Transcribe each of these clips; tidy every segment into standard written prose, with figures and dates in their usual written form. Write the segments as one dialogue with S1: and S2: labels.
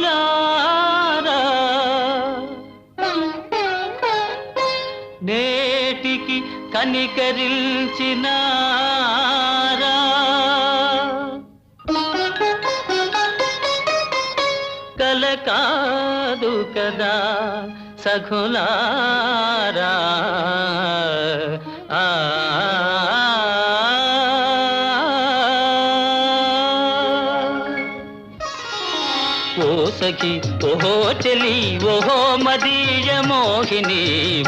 S1: దివ్యరమణులారా నేటికి కనికరించినారా కల కాదు కదా సఖులారా ఓ సఖి ఓహో చెలి ఓహో మదీయ మోహిని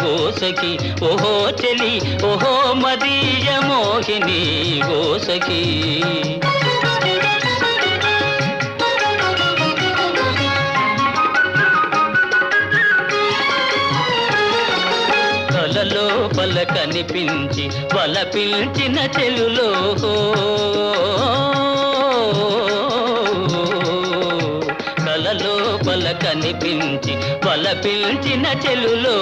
S1: ఓ సఖి ఓహో చెలి ఓహో మదీయ మోహిని ఓ సఖి కలలోపల కనిపించి వల పిల్చిన చెలులో కలలోపల కనిపించి వల పిల్చిన చెలులో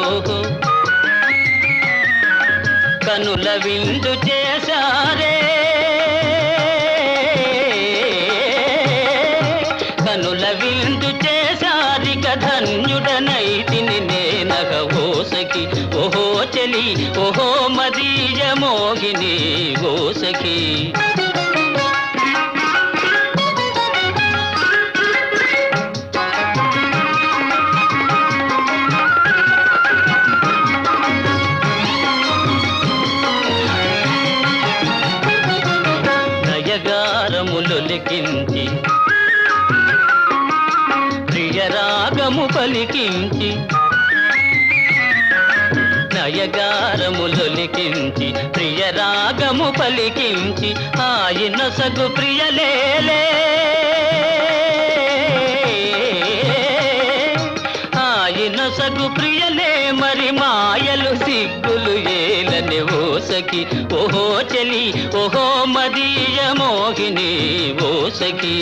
S1: కనుల విందు చేశారే కనుల విందు చేశారిక ధన్యుడనైతిని నేనగ ఓ సఖి ఓహో చెలి ఓహో మదీయ మోహిని ఓ సఖి నయగారములొలికించి ప్రియరాగము పలికించి నయగారములొలికించి ప్రియరాగము పలికించి ఆయన సగు ప్రియలేలే ఆయన సగు ప్రియలే మరి మాయలు సిగ్గులు ఏలని ఓ సఖి ఓహో చెలి ఓహో మదీయ మోహిని ఓ సఖి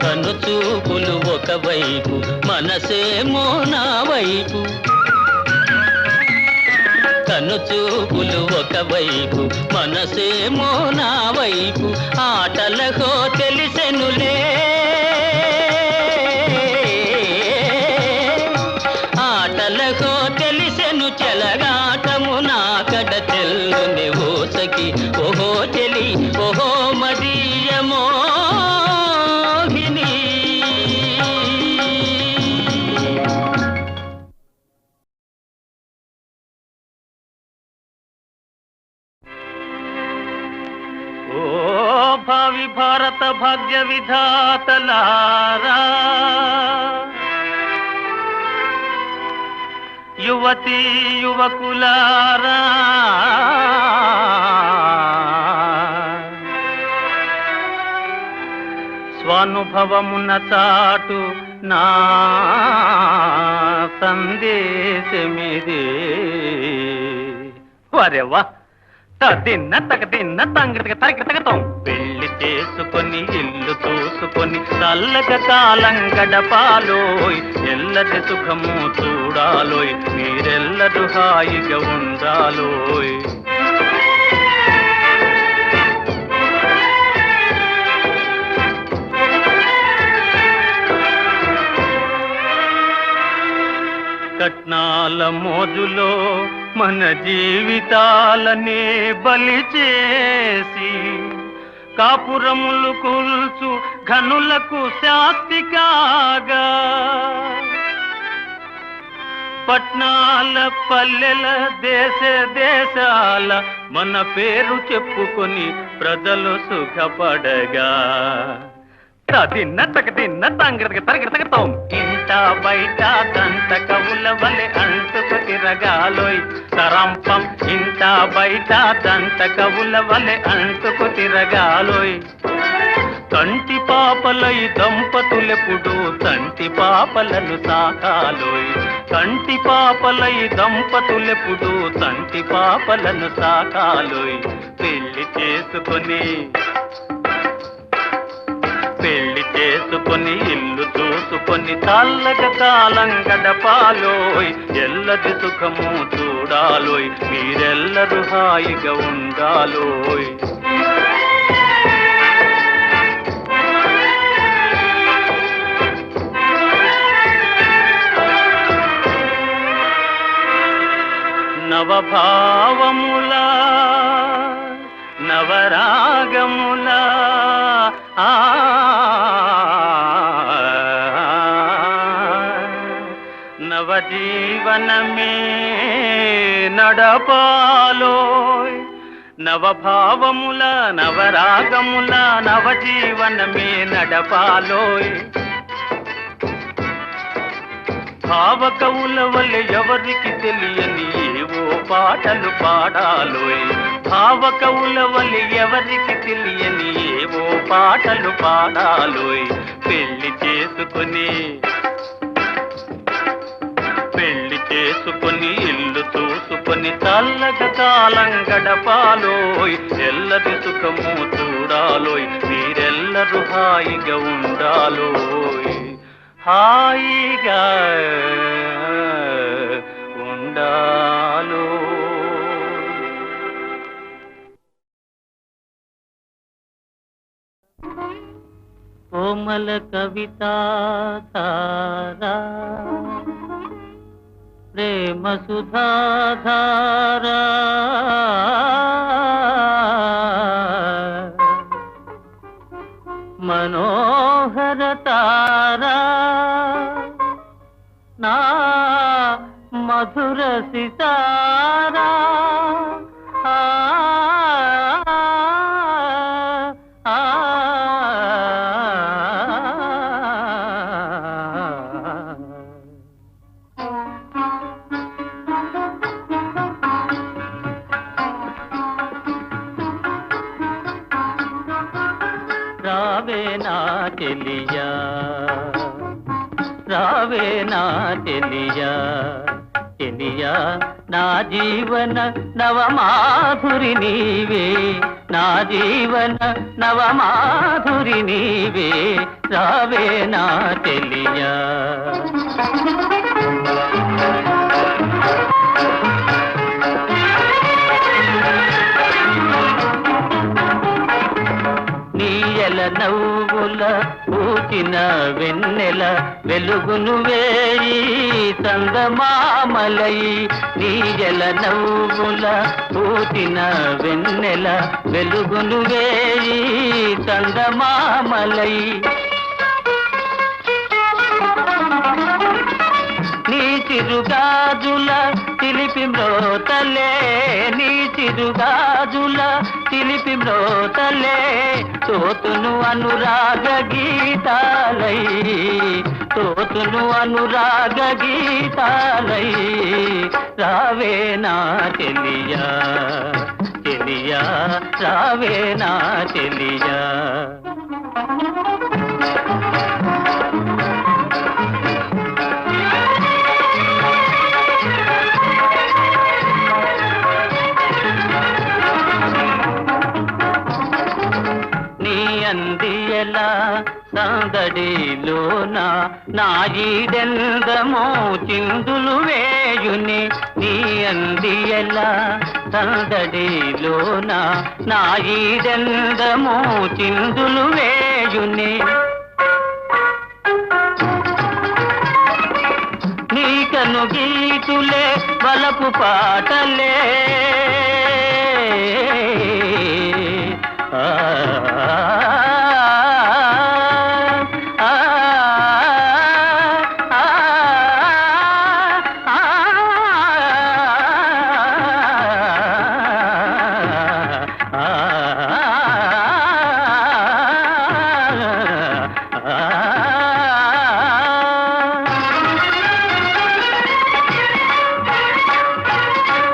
S1: కనుచూపులు ఒకవైపు మనసేమో నా వైపు కనుచూపులు ఒకవైపు మనసేమో నా వైపు ఆటలకో తెలిసెనులే ఆటలకో తెలిసెను చెలగాటము నా కడ తెల్లుని ఓ సఖి ఓహో చెలి ఓహో మదీయ మోహిని ఓ భావి భారత భాగ్య విధాతలారా యువతీ యువకులారా స్వానుభవమున చాటు నా సందేశమిదే వరేవా తిన్న తగ తిన్న తంగటిగా తరగతగతాం పెళ్లి చేసుకొని ఇల్లు చూసుకొని చల్లగా కాలం గడపాలోయ్ ఎల్లటి సుఖము చూడాలోయ్ మీరెల్లరూ హాయిగా ఉండాలోయ్ కట్నాల మోజులో మన జీవితాలనే బలి చేసి కాపురములు కూల్చు ఘనులకు శాస్తి కాగా పట్నాల పల్లెల దేశ దేశాల మన పేరు చెప్పుకొని ప్రజలు సుఖపడగా తిన్న తగ తిన్న తంగటిగా తరగతగతాం ఇంట బయట దంత కవుల వలె అంటుకు తిరగాలోయ్ తరంపం ఇంట బయట దంత కవుల వలె అంటుకు తిరగాలోయ్ కంటి పాపలై దంపతులెప్పుడు తంటి పాపలను సాకాలోయ్. కంటి పాపలై దంపతులెప్పుడు తంటి పాపలను సాకాలోయ్. పెళ్లి చేసుకొని ఇల్లు చూసుకొని చల్లగా కాలం గడపాలోయ్. ఎల్లది సుఖము చూడాలోయ్, మీరెల్లరూ హాయిగా ఉండాలోయ్. నవభావముల నవరాగముల నవజీవనమే నడపాలోయ్. నవభావముల నవరాగముల నవజీవనమే నడపాలోయ్. భావకవుల వల్ల ఎవరికి తెలియని ఏవో పాటలు పాడాలోయ్. భావకవుల వల్ల ఎవరికి తెలియని ఏవో పాటలు పాడాలోయ్. పెళ్లి చేసుకొని ఇల్లు చూసుకొని చల్లగా కాలం గడపాలోయ్. ఎల్లది సుఖము చూడాలోయ్, మీరెల్లరూ హాయిగా ఉండాలోయ్. హాయిగా ఉండాలో. కోమల కవితా తారా ప్రేమ సుధాధారా మనోహర తారా నా మధుర సితారా రావే నా చెలియా, రావే నా చెలియా, చెలియా నా జీవన నవమాధురి నీవే, నా జీవన నవమాధురి నీవే, రావే నా చెలియా. నీయల నవ్వుల పూచిన వెన్నెల వెలుగును వేయి చందమామలై, నీయల నవ్వుల పూచిన వెన్నెల వెలుగును వేయి చందమామలై. నీ చిరుగాజుల చిలిపి మ్రోతలే, నీ చిరుగాజుల చిలిపి మ్రోతలే తోతును అనురాగ గీతాలై, తోతును అనురాగ గీతాలై. రావే నా చెలియా, చెలియా రావే నా చెలియా. అందియల సందడిలోన నాయిదెందమో చిందులు వేయుని, నీ అందియల సందడిలోన నాయిదెందమో చిందులు వేయుని. నీకను గీతులే వలపు పాటలే,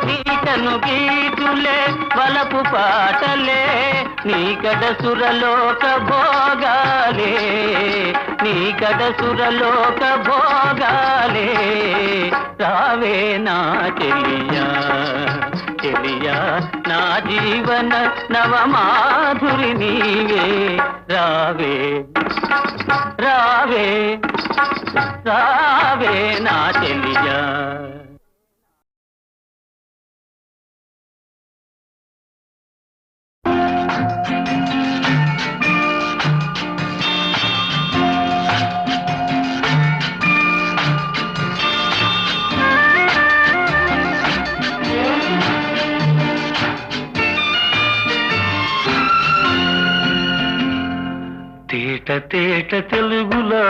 S1: నీకను గీతులే వలపు పాటలే నీకడ సురలోక భోగాలే, నీకడ సురలోక భోగాలే, రావే నా చెలియా చెలియా, నా జీవన నవమాధురి నీవే, రావే రావే రావే నా చెలియా. తేట తేట తెలుగులా,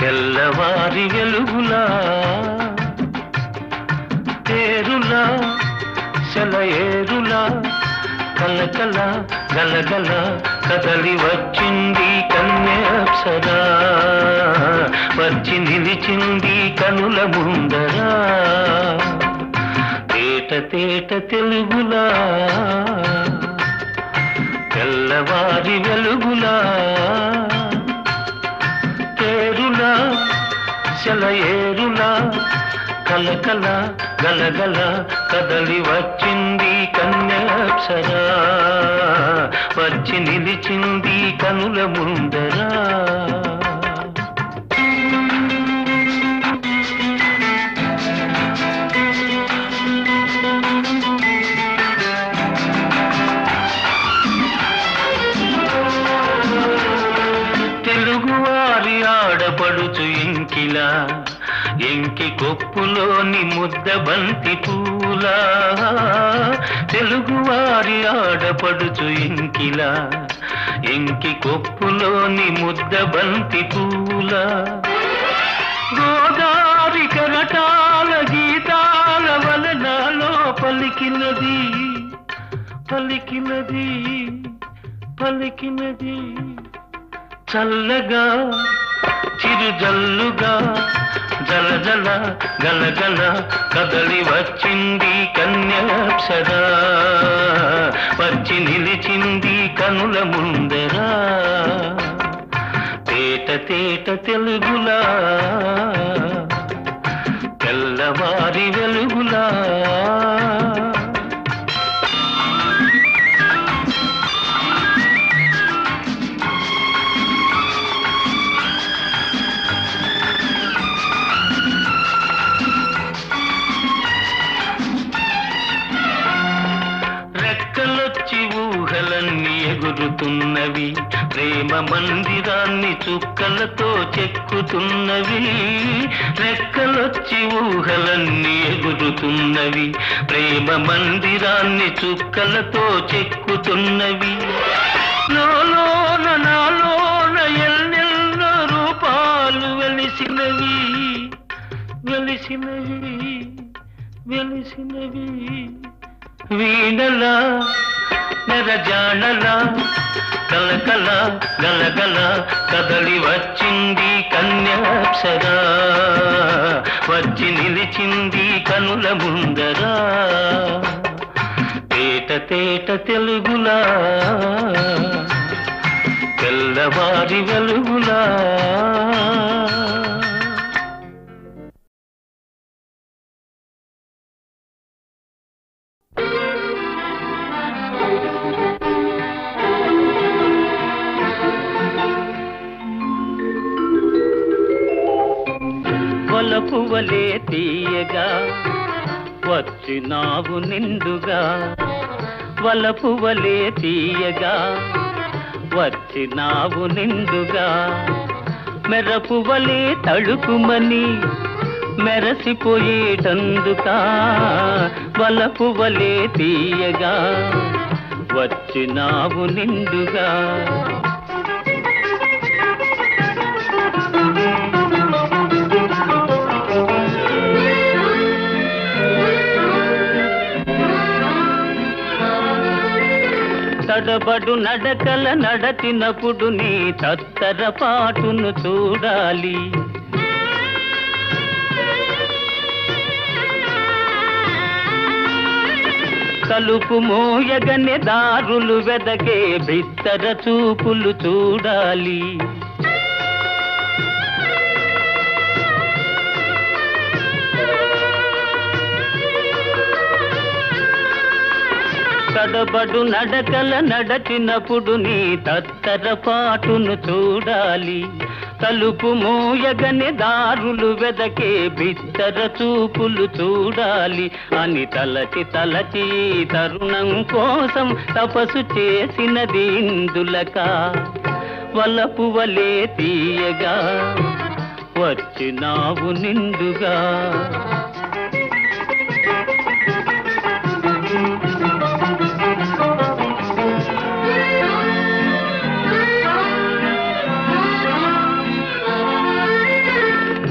S1: తెల్లవారి వెలుగులా, తేరులా సెలయేరులా, కలకల గలగల కదలి వచ్చింది కన్యాప్సరా, వచ్చి నిలిచింది కనుల ముందరా. తేట తేట తెలుగులా, తెల్లవారి వెలుగులా, తేరులా సెలయేరులా, కలకల గలగల కదలి వచ్చింది కన్యాప్సరా, వచ్చి నిలిచింది కనుల ముందరా. తెలుగువారి ఆడపడుచు ఇంకిలా, ఎంకి కొప్పులోని ముద్ద బంతి పూలా, తెలుగువారి ఆడపడుచు ఇంకిలా, ఎంకి కొప్పులోని ముద్ద బంతి పూలా, గోదావరి కరటాల గీతాల వలనాలో పలికినది పలికినది పలికినది, చల్లగా చిరుజల్లుగా జలజల గలగల కదలి వచ్చింది కన్యాప్సరా, వచ్చి నిలిచింది కనుల ముందరా. తేట తేట తెలుగులా, తెల్లవారి వెలుగులా, ఊహలన్నీ ఎగురుతున్నవి, ప్రేమ మందిరాన్ని చుక్కలతో చెక్కుతున్నవి, రెక్కలొచ్చి ఊహలన్నీ ఎగురుతున్నవి, ప్రేమ మందిరాన్ని చుక్కలతో చెక్కుతున్నవి. లోలోన నాలోన ఎన్నెన్నో రూపాలు వెలిసినవి వెలిసినవి వెలిసినవి, వీణలా నెరజానలా కలకల గలగల కదలి వచ్చింది కన్యాప్సరా, వచ్చి నిలిచింది కనుల ముందరా. తేట తేట తెలుగులా, తెల్లవారి వెలుగులా. వలపువలే తీయగా వచ్చినావు నిండుగా, వలపువలే తీయగా వచ్చినావు నిండుగా, మెరపువలే తళుకుమని మెరసిపోయేటందుకా, వలపువలే తీయగా వచ్చినావు నిండుగా. తడబడు నడకల నడచినప్పుడు నీ తత్తర పాటును చూడాలి, తలుపు మోయగనే దారులు వెదకే బిత్తర చూపులు చూడాలి. తడబడు నడకల నడచినప్పుడు నీ తత్తర పాటును చూడాలి. తలుపు మోయగనే దారులు వెదకే బిత్తర చూపులు చూడాలి అని తలచి తలచి తరుణం కోసం తపస్సు చేసినది ఇందులక. వలపు వలే తీయగా వచ్చినావు నిండుగా.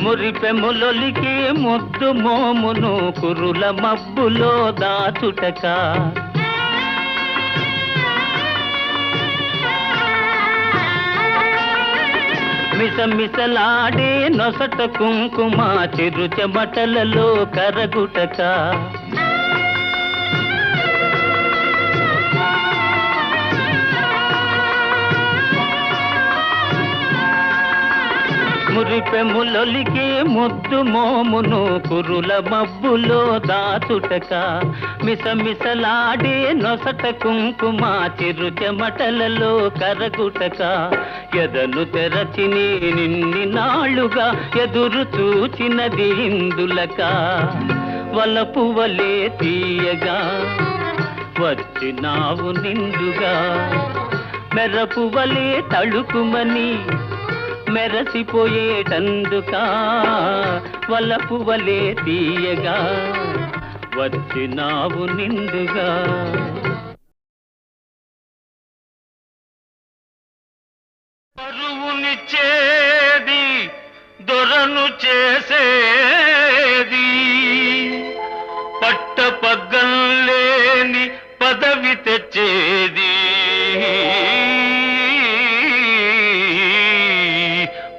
S1: మురిపెములొలికి ముద్దు మోమును కురుల మబ్బులో దాచుటక. మిసమిసలాడే నొసట కుంకుమ చిరు చెమటలలో కరగుటక. మురిపెములొలికి ముద్దు మోమును కురుల మబ్బులో దాచుటక. మిసమిసలాడే నొసట కుంకుమ చిరు చెమటలలో కరగుటక. ఎదను తెరచి నిన్ని నాళ్ళుగా ఎదురు చూచినది ఇందులక. వలపు వలే తీయగా వచ్చినావు నిండుగా. మెరపు వలే తళుకుమని మెరసిపోయేటందుకా. వలపు వలే తీయగా వచ్చినావు నిండుగా. పరువునిచ్చేది దొరను చేసేది. పట్టపగ్గం లేని పదవి తెచ్చేది.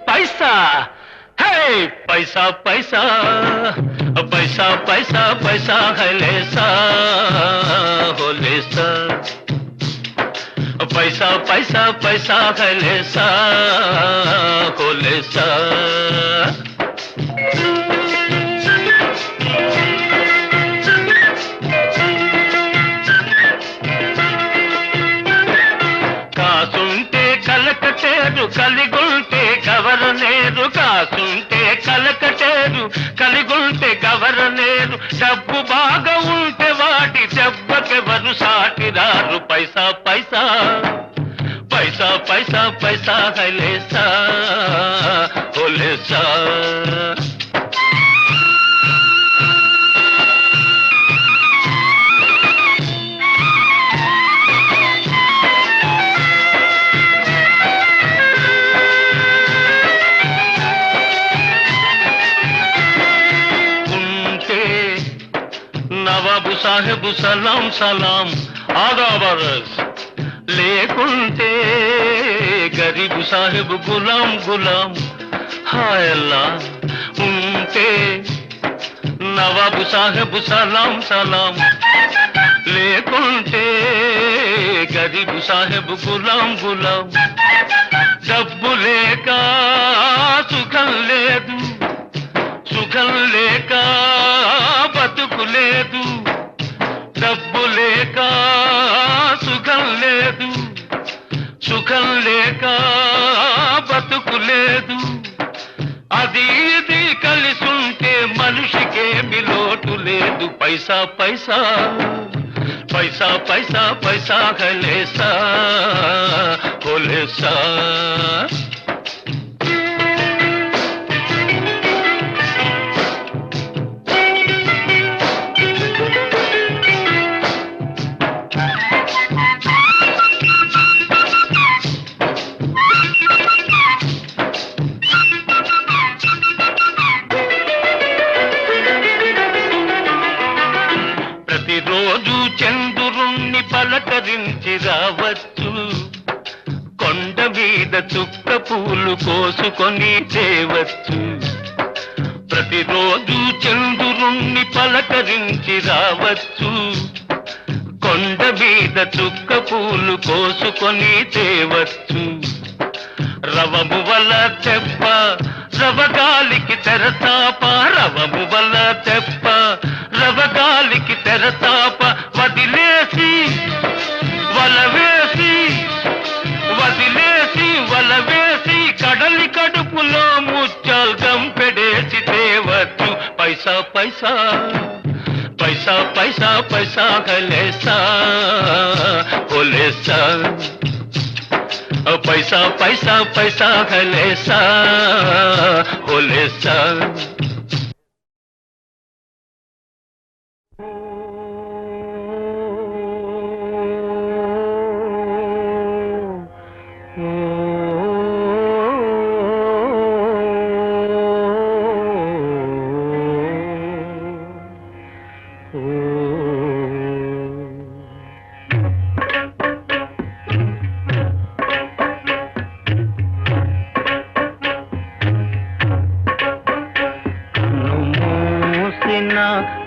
S1: पैसा है पैसा पैसा पैसा पैसा पैसा है लेसा हो लेसा. पैसा पैसा पैसा है लेसा हो लेसा. కాసుంటే కలకటేరు కలిగుంటే గవరనేరు. కాసుంటే కలకటేరు కలిగుంటే గవరనేరు. డబ్బు బాగా ఉంటే వాటి దెబ్బకెవరు సాటిరారు. పైసా పైసా పైసా పైసా పైసా హైలేసా హోలేసా. నవాబు సాహెబు సలాం సలాం ఆదాబరస్. లేకుంటే గరీబు సాహెబు గులాం గులాం హాయల్లా. ఉంటే నవాబు సాహెబు సలాం సలాం. లేకుంటే గరీబు సాహెబు గులాం గులాం. డబ్బు లేక సుఖం లేదు. సుఖం లేక బతుకు లేదు. డబ్బు లేక సుఖం లేదు. సుఖం లేక బతుకు లేదు. అది ఇది కలిసుంటే మనిషికేమి లోటు లేదు. పైసా పైసా పైసా పైసా పైసా హలేసా హోలేసా. ప్రతిరోజు చంద్రుణ్ణి పలకరించి రావచ్చు. కొండ మీద చుక్క పూలు కోసుకొని తేవచ్చు. ప్రతిరోజు చంద్రుణ్ణి పలకరించి రావచ్చు. కొండ మీద చుక్క పూలు కోసుకొని తేవచ్చు. రవము వల్ల తెప్ప రవగాలికి తెరచాప, రవము వల్ల తెప్ప రవగాలికి తెరచాప, వదిలేసి వలవేసి వదిలేసి వలవేసి కడలి కడుపులో ముచ్చాలు గంపెడేసి తేవచ్చు. పైసా పైసా పైసా పైసా పైసా కలేసా ఓలేసా, पैसा पैसा पैसा हलेसा होलेसा.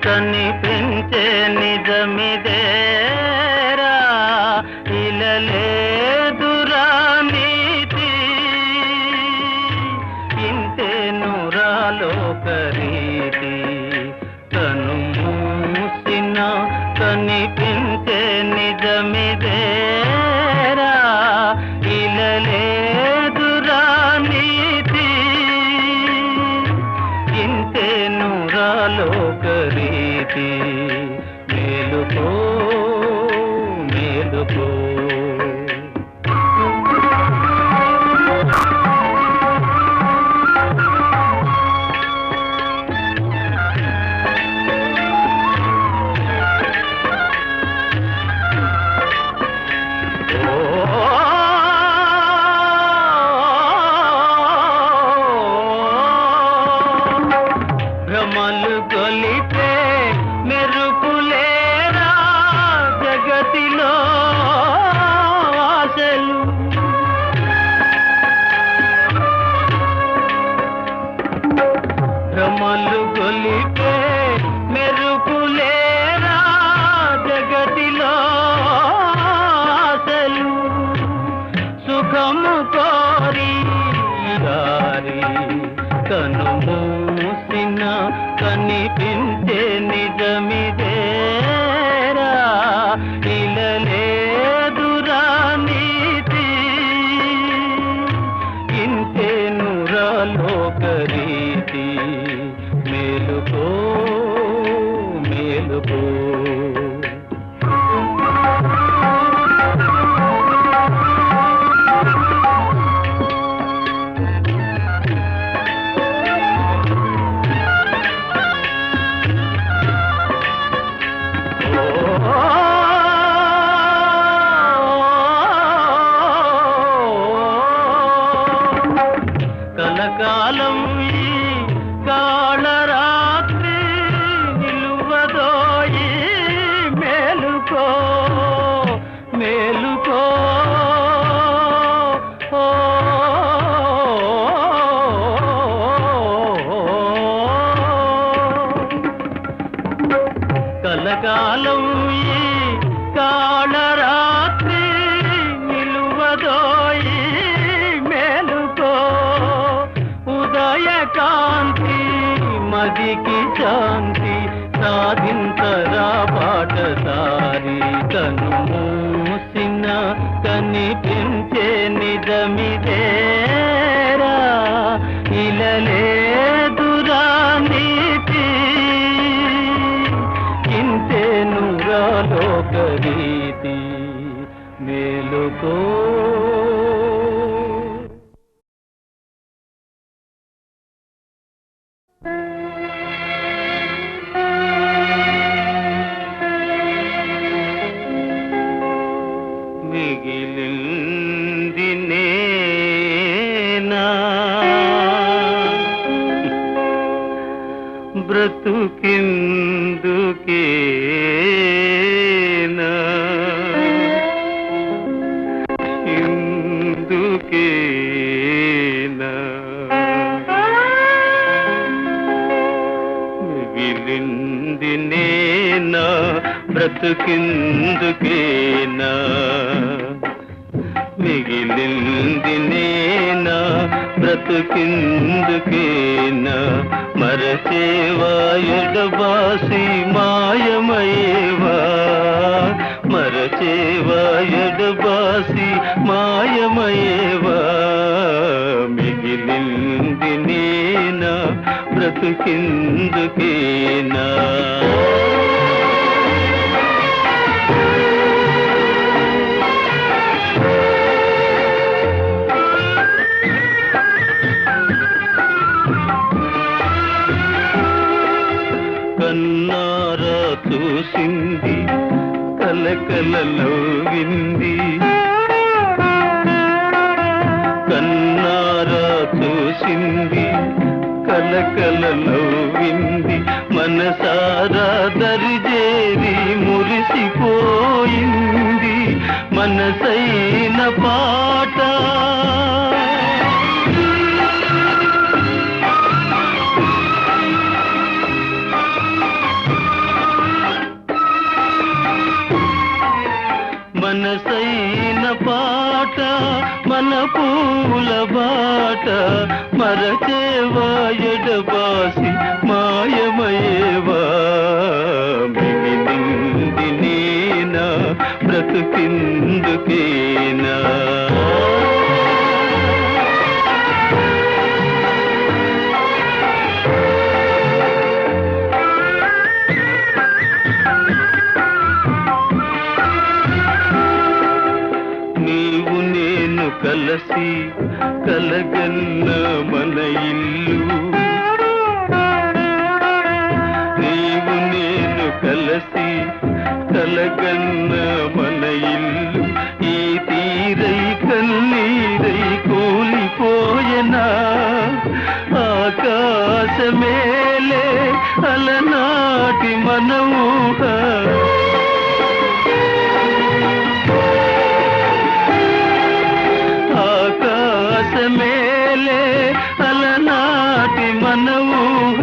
S1: కనిపించే నిజమిదేరా ఇలలేదురా నీతి, ఇంతే నురాలోకరీతి. కను మూసిన కనిపించే నిజమిదేరా ఇలలేదురా నీతి, ఇంతే నురాలోకరీతి. మేలుకో మేలుకో భ్రమలు గొలిపే మెరుపులేరా జగతిలో ఆశలు, భ్రమలు గొలిపే మెరుపులేరా జగతిలో ఆశలు. సుఖము కోరి దారి కను మూసిన కనిపించే నిజమిదేరా ఇలలేదురా నీతి, ఇంతే నురాలోకరీతి. మేలుకో మేలుకో కలకాలం ఈ కాళరాత్రి నిలువదోయి. మేలుకో మేలుకో కలకాలం ఈ కాళరాత్రి నిలువదోయి. మేలుకో ఉదయకాంతి మదికి శాంతి సాధించరా బాటసారి. కను మూసిన కనిపించే నిజమిదేరా ఇలలేదురా నీతి, ఇంతే నురాలోకరీతి. మేలుకో మిగిలింది నేనా బ్రతుకిందుకేనా ఇందుకేనా మిగిలింది నేనా బ్రతుకిందుకేనా మిగిలింది నేనా బ్రతుకిందుకేనా మరచేవా ఎడబాసి మాయమయేవా మరచేవా ఎడబాసి మాయమయేవా మిగిలింది నేనా బ్రతుకిందుకేనా కన్నారా చూసింది కలకలలోవింది కన్నారా చూసింది కలకలలోవింది మనసారా దరిజేరి మురిసిపోయింది మనసైన పాట మనసైన పాట మన పూల బాట మరచేవా ఎడబాసి మాయమయేవా మిగిలింది నేనా బ్రతుకిందుకేనా కలసి కలగన్న మన ఇల్లు నీవు నేను కలసి కలగన్న మన ఇల్లు ఈ తీరై కన్నీరై కూలిపోయనా ఆకాశమేలే అలనాటి మన ఊహ మేలే అలనాటి మన ఊహ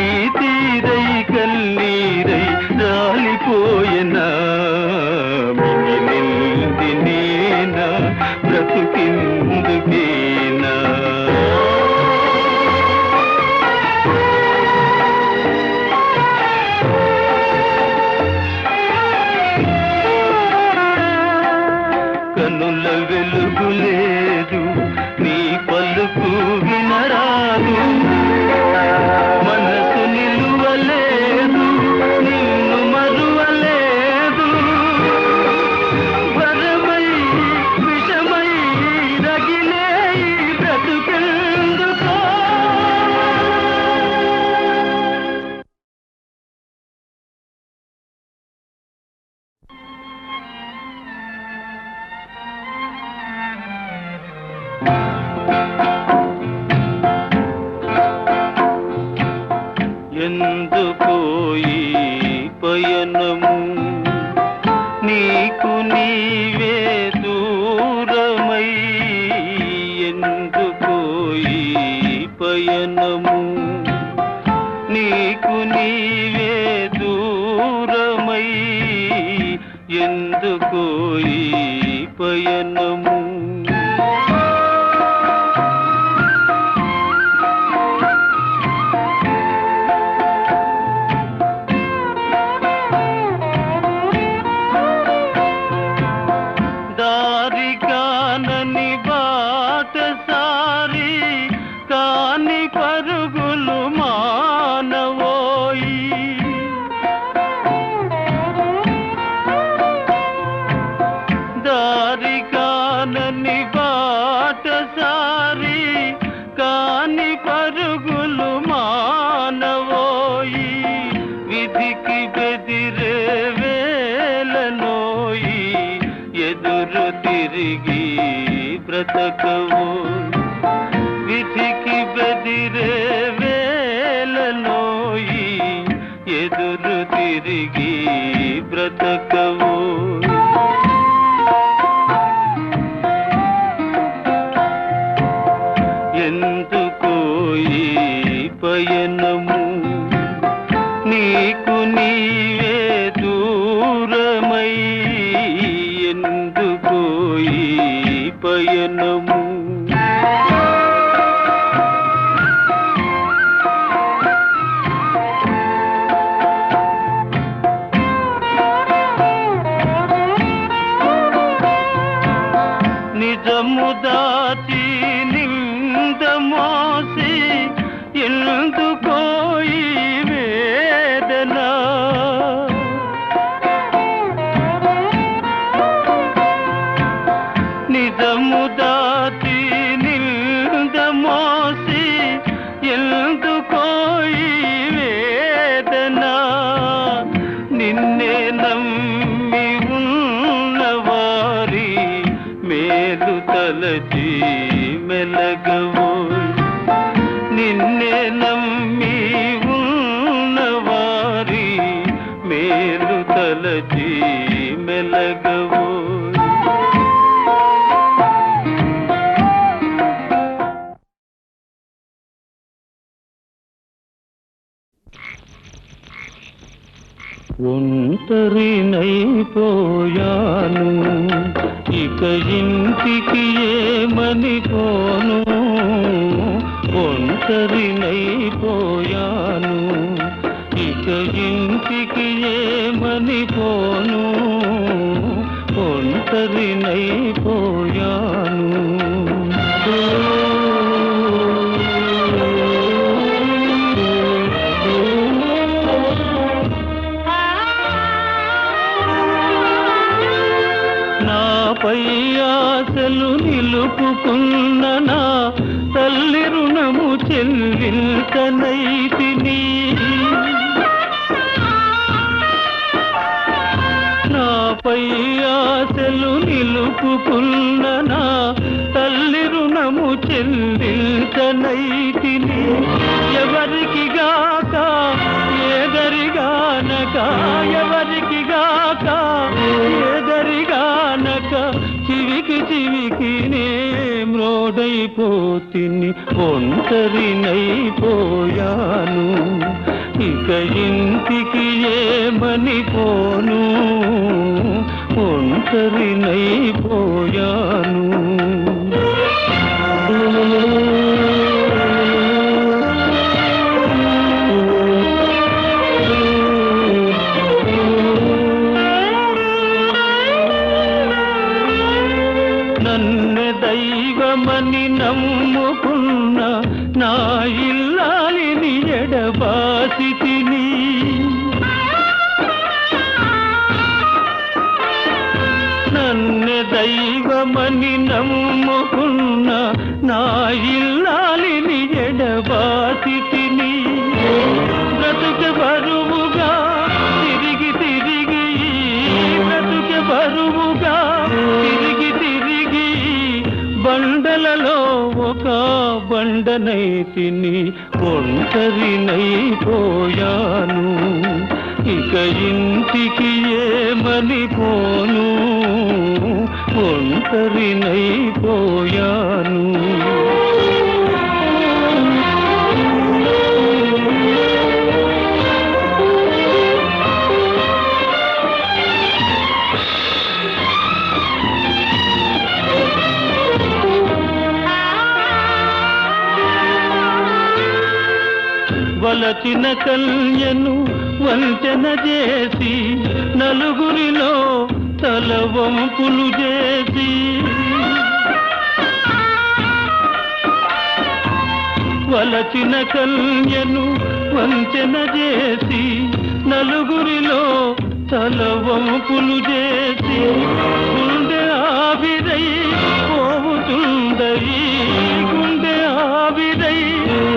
S1: ఈ తీరై కన్నీరై రాలిపోయనా మిగిలింది నేనా బ్రతుకిందుకేనా కనుల వెలుగు లేదు నీ పలుకు వినరాదు మనసు నిలువలేదు నిన్ను మరువలేదు వరమై విషమై రగిలే బ్రతుకెందుకో ఎందుకో ఈ పయనము నీకు నీవే దూరమై ఎందుకో ఈ పయనము నీకు నీవే దూరమై ఎందుకో ఈ పయనము దారికానని బాటసారి కాని పరుగులు మానవోయి దారికానని బాటసారి కాని పరుగులు మానవోయి విధికి బెదిరే వేలనోయి ఎదురు తిరిగి బ్రతకవు విధికి బెదిరే వేలనోయి ఎదురు తిరిగి బ్రతకవు ఎందుకో ఈ పయనము నీకు నీవే దూర
S2: పయనము. నిజము దాచి నింద మోసి ఎందుకో ఈ వేదన. నిజము దాచి నింద మోసి ఎందుకో ఈ వేదన. నిన్నే నమ్మి ఉన్నవారి మేలు తలచి మెలగవోయ్. నిన్నే నమ్మి ఉన్నవారి మేలు తలచి మెలగవోయ్. ఒంటరినైపోయాను, ఇక ఇంటికి ఏమని పోను. ఒంటరినైపోయాను, ఇక ఇంటికి ఏమని పోను. ఒంటరినైపోయాను. నాపై ఆశలు నిలుపుకున్న నా తల్లి రుణము చెల్లించనైతిని. నాపై ఆశలు నిలుపుకున్న నా తల్లి రుణము చెల్లించనైతిని. ఎవరికి గాక ఏదరిగానక, ఎవరికి గాక ఏదరిగానక, చివికి చివికి నే మ్రోడైపోతిని. ఒంటరినైపోయాను, ఇక ఇంటికి ఏమని పోను. ఒంటరినైపోయాను. నన్ను దైవమని నమ్ముకున్న నా ఇల్లాలిని ఎడబాసితిని. నన్ను దైవమని నమ్ముకున్న నా ఇల్లాలిని ఎడబాసితిని. బ్రతుకు బరువుగా తిరిగి తిరిగి, బ్రతుకు బరువుగా తిరిగి తిరిగి, బండలలో ఒక బండనైతిని. ఒంటరినైపోయాను, ఇక ఇంటికి ఏమని పోను. ఒంటరినైపోయాను. వలచిన కన్యను వంచన చేసి, నలుగురిలో తలవంపులు చేసి, వలచిన కన్యను వంచన చేసి, నలుగురిలో తలవంపులు చేసి, గుండె ఆవిరై పోవుతుందయి, గుండె ఆవిరై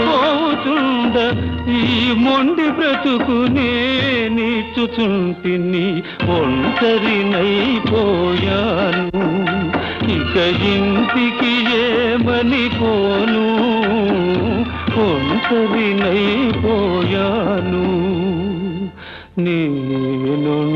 S2: పోవుతుంద ఈ మొండి బ్రతుకునే నీచుచుంటిని. ఒంటరినైపోయాను, ఇక ఇంటికి ఏమని పోను. ఒంటరినైపోయాను, నేనొంటరి.